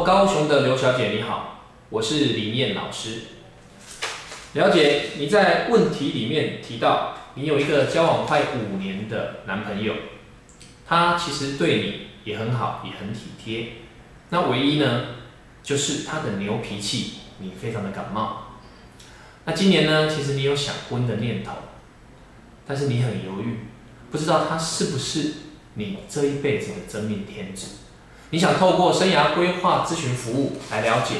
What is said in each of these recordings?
高雄的刘小姐你好，我是林燕老师。了解你在问题里面提到，你有一个交往快5年的男朋友，他其实对你也很好，也很体贴。那唯一呢，就是他的牛脾气，你非常的感冒。那今年呢，其实你有想婚的念头，但是你很犹豫，不知道他是不是你这一辈子的真命天子。你想透过生涯规划咨询服务来了解，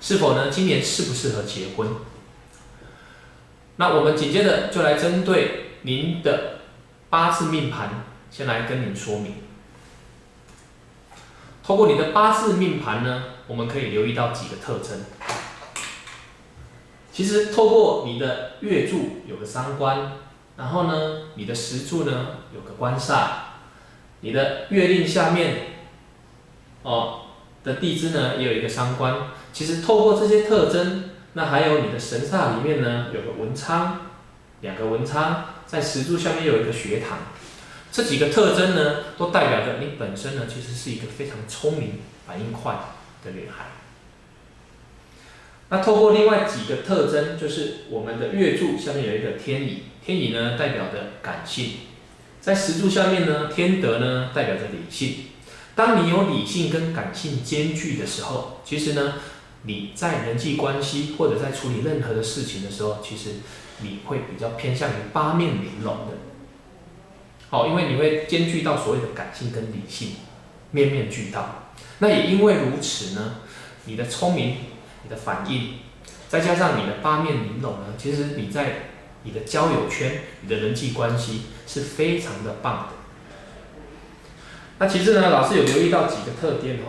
是否呢今年适不适合结婚？那我们紧接着就来针对您的八字命盘，先来跟您说明。透过你的八字命盘呢，我们可以留意到几个特征。其实透过你的月柱有个伤官，然后呢，你的时柱呢有个官煞，你的月令下面的地支呢也有一个伤官。其实透过这些特征，那还有你的神煞里面呢有个文昌，2个文昌，在时柱下面又有一个学堂。这几个特征呢，都代表着你本身呢其实是一个非常聪明、反应快的女孩。那透过另外几个特征，就是我们的月柱下面有一个天乙，天乙呢代表着感性，在时柱下面呢，天德呢代表着理性。当你有理性跟感性兼具的时候，其实呢，你在人际关系或者在处理任何的事情的时候，其实你会比较偏向于八面玲珑的。因为你会兼具到所谓的感性跟理性，面面俱到。那也因为如此呢，你的聪明、你的反应，再加上你的八面玲珑呢，其实你在你的交友圈、你的人际关系是非常的棒的。那其实呢，老师有留意到几个特点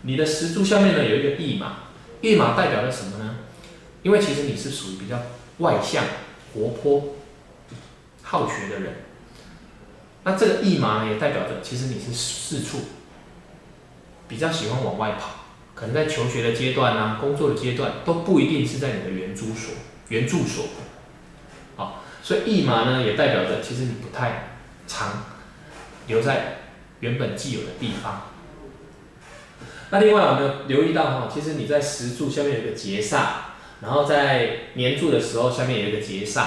你的时柱下面呢有一个驿马，驿马代表了什么呢？因为其实你是属于比较外向、活泼、好学的人。那这个驿马呢，也代表着其实你是四处比较喜欢往外跑，可能在求学的阶段啊、工作的阶段，都不一定是在你的原住所。所以驿马呢，也代表着其实你不太常留在原本既有的地方。那另外我们留意到其实你在时柱下面有一个劫煞，然后在年柱的时候下面有一个劫煞。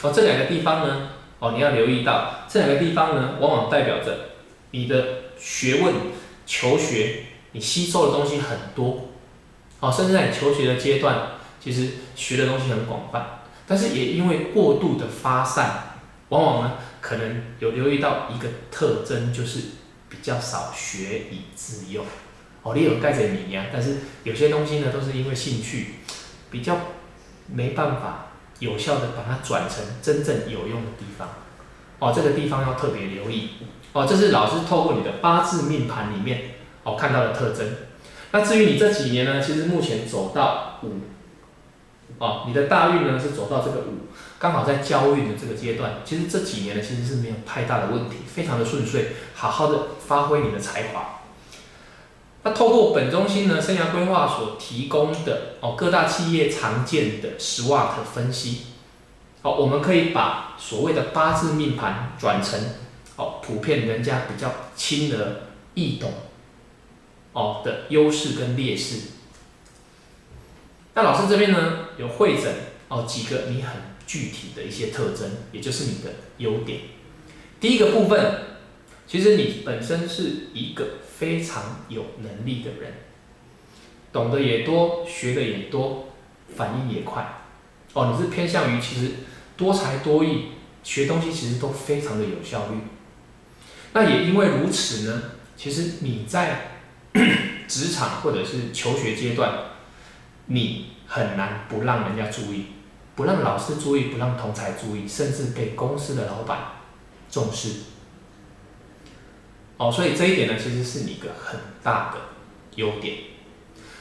这2个地方呢，你要留意到这2个地方呢，往往代表着你的学问、求学，你吸收的东西很多，甚至在你求学的阶段，其实学的东西很广泛，但是也因为过度的发散，往往呢可能有留意到一个特征，就是比较少学以致用。你有盖着米呀，但是有些东西呢都是因为兴趣，比较没办法有效的把它转成真正有用的地方。这个地方要特别留意。这是老师透过你的八字命盘里面看到的特征。那至于你这几年呢，其实目前走到5，你的大运呢是走到这个5，刚好在交运的这个阶段。其实这几年呢其实是没有太大的问题，非常的顺遂，好好的发挥你的才华。那透过本中心呢生涯规划所提供的各大企业常见的SWOT分析，我们可以把所谓的八字命盘转成普遍人家比较轻而易懂的优势跟劣势。那老师这边呢有汇整几个你很具体的一些特征，也就是你的优点。第一个部分，其实你本身是一个非常有能力的人，懂得也多，学的也多，反应也快。你是偏向于其实多才多艺，学东西其实都非常的有效率。那也因为如此呢，其实你在职场或者是求学阶段，你很难不让人家注意，不让老师注意，不让同侪注意，甚至被公司的老板重视。所以这一点呢，其实是你一个很大的优点。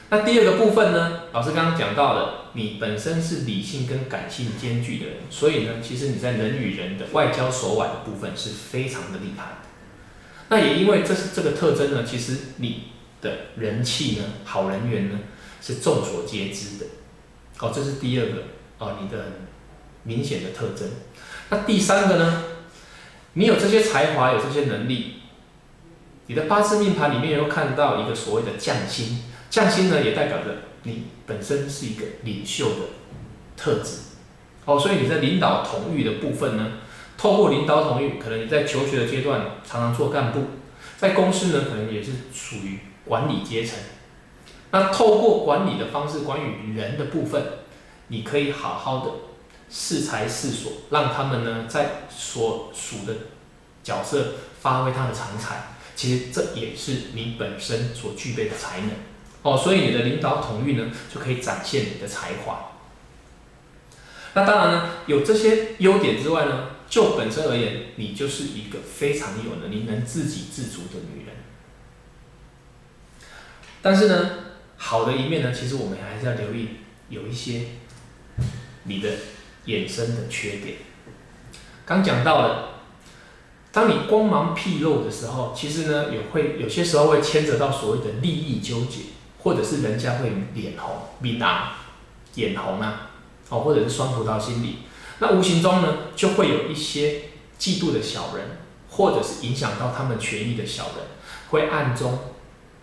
那第2个部分呢，老师刚刚讲到了，你本身是理性跟感性兼具的人，所以呢，其实你在人与人的外交手腕的部分是非常的厉害的。那也因为这个特征呢，其实你的人气呢、好人缘呢是众所皆知的。这是第2个你的很明显的特征。那第3个呢，你有这些才华，有这些能力，你的八字命盘里面又看到一个所谓的将星，匠心呢，也代表着你本身是一个领袖的特质。所以你在领导统御的部分呢，透过领导统御，可能你在求学的阶段常常做干部，在公司呢，可能也是属于管理阶层。那透过管理的方式，关于人的部分，你可以好好的适才适所，让他们呢在所属的角色发挥他的长才。其实这也是你本身所具备的才能。所以你的领导统御呢，就可以展现你的才华。那当然呢，有这些优点之外呢，就本身而言，你就是一个非常有能力、能自给自足的女人。但是呢，好的一面呢，其实我们还是要留意有一些你的衍生的缺点。刚讲到了，当你光芒毕露的时候，其实呢，有些时候会牵扯到所谓的利益纠结，或者是人家会脸红、面红、眼红啊，或者是酸葡萄心理。那无形中呢，就会有一些嫉妒的小人，或者是影响到他们权益的小人，会暗中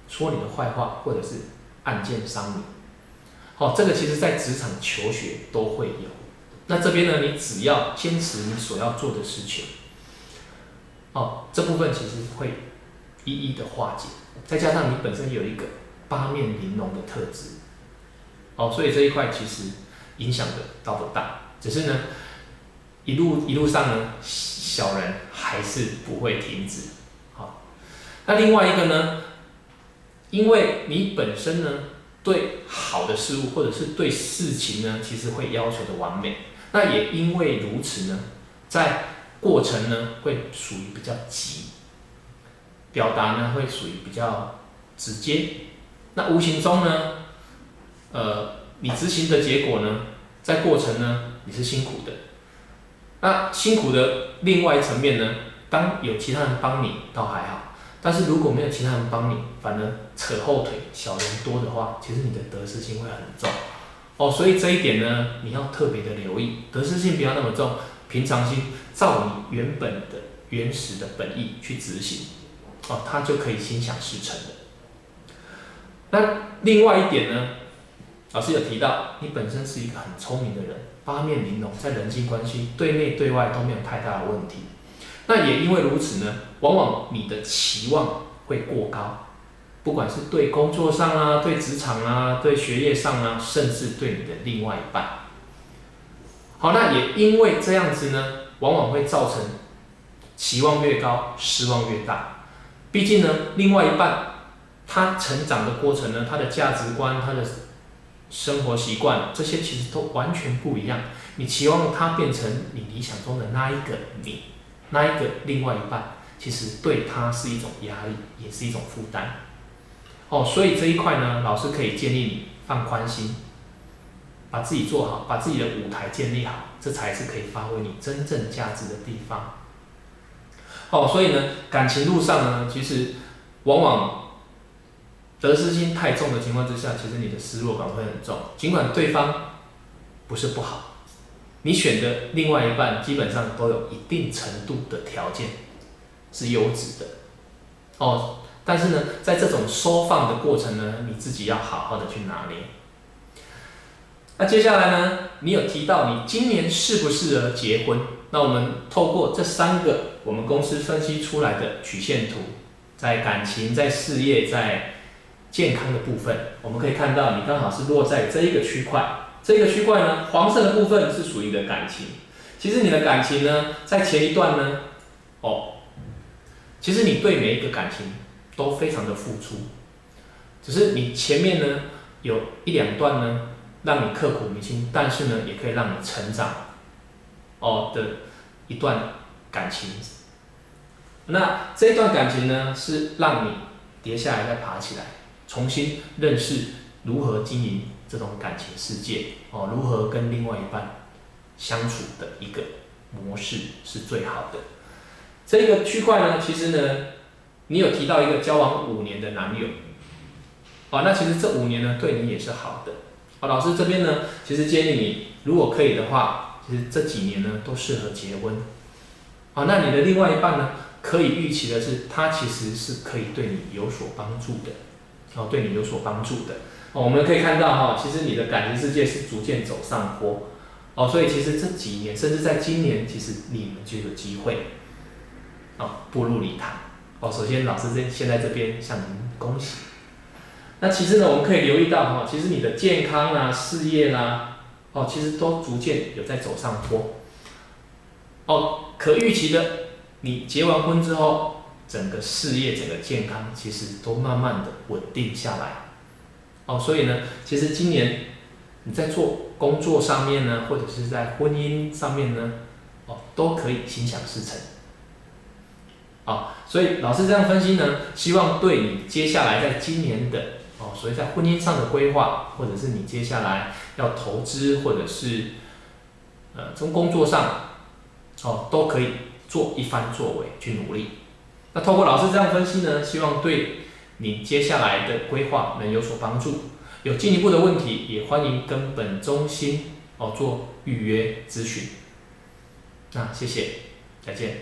说你的坏话，或者是暗箭伤你。这个其实在职场求学都会有。那这边呢，你只要坚持你所要做的事情，这部分其实会一一的化解。再加上你本身有一个八面玲珑的特质，所以这一块其实影响的倒不大。只是呢，一路上呢，小人还是不会停止。那另外一个呢，因为你本身呢，对好的事物或者是对事情呢，其实会要求的完美。那也因为如此呢，在过程呢会属于比较急，表达呢会属于比较直接。那无形中呢，你执行的结果呢，在过程呢你是辛苦的。那辛苦的另外一层面呢，当有其他人帮你倒还好。但是如果没有其他人帮你，反而扯后腿、小人多的话，其实你的得失心会很重。所以这一点呢，你要特别的留意，得失心不要那么重，平常心照你原本的原始的本意去执行，它就可以心想事成的。那另外一点呢，老师有提到，你本身是一个很聪明的人，八面玲珑，在人际关系对内对外都没有太大的问题。那也因为如此呢，往往你的期望会过高，不管是对工作上啊、对职场啊、对学业上啊，甚至对你的另外一半。那也因为这样子呢，往往会造成期望越高，失望越大。毕竟呢，另外一半他成长的过程呢，他的价值观、他的生活习惯，这些其实都完全不一样。你期望他变成你理想中的那一个你。那一个另外一半，其实对他是一种压力，也是一种负担。所以这一块呢，老师可以建议你放宽心，把自己做好，把自己的舞台建立好，这才是可以发挥你真正价值的地方。所以呢，感情路上呢，其实往往得失心太重的情况之下，其实你的失落感会很重。尽管对方不是不好。你选的另外一半基本上都有一定程度的条件是优质的，但是呢，在这种收放的过程呢，你自己要好好的去拿捏。那接下来呢，你有提到你今年适不适合结婚？那我们透过这3个我们公司分析出来的曲线图，在感情、在事业、在健康的部分，我们可以看到你刚好是落在这一个区块。这个区块呢，黄色的部分是属于你的感情。其实你的感情呢，在前一段呢，其实你对每一个感情都非常的付出，只是你前面呢有1-2段呢，让你刻骨铭心，但是呢，也可以让你成长的一段感情。那这一段感情呢，是让你跌下来再爬起来，重新认识如何经营这种感情世界，如何跟另外一半相处的一个模式是最好的。这个区块呢，其实呢，你有提到一个交往5年的男友，那其实这5年呢，对你也是好的。老师这边呢，其实建议你，如果可以的话，其实这几年呢都适合结婚。那你的另外一半呢，可以预期的是，他其实是可以对你有所帮助的。对你有所帮助的。我们可以看到其实你的感情世界是逐渐走上坡所以其实这几年，甚至在今年，其实你们就有机会步入礼堂首先，老师现在这边向您恭喜。那其实呢，我们可以留意到其实你的健康啦、事业啦其实都逐渐有在走上坡可预期的，你结完婚之后，整个事业、整个健康其实都慢慢的稳定下来所以呢，其实今年你在做工作上面呢，或者是在婚姻上面呢都可以心想事成所以老师这样分析呢，希望对你接下来在今年的所以在婚姻上的规划，或者是你接下来要投资，或者是从工作上都可以做一番作为去努力。那透过老师这样分析呢，希望对你接下来的规划能有所帮助。有进一步的问题，也欢迎跟本中心做预约咨询。那谢谢，再见。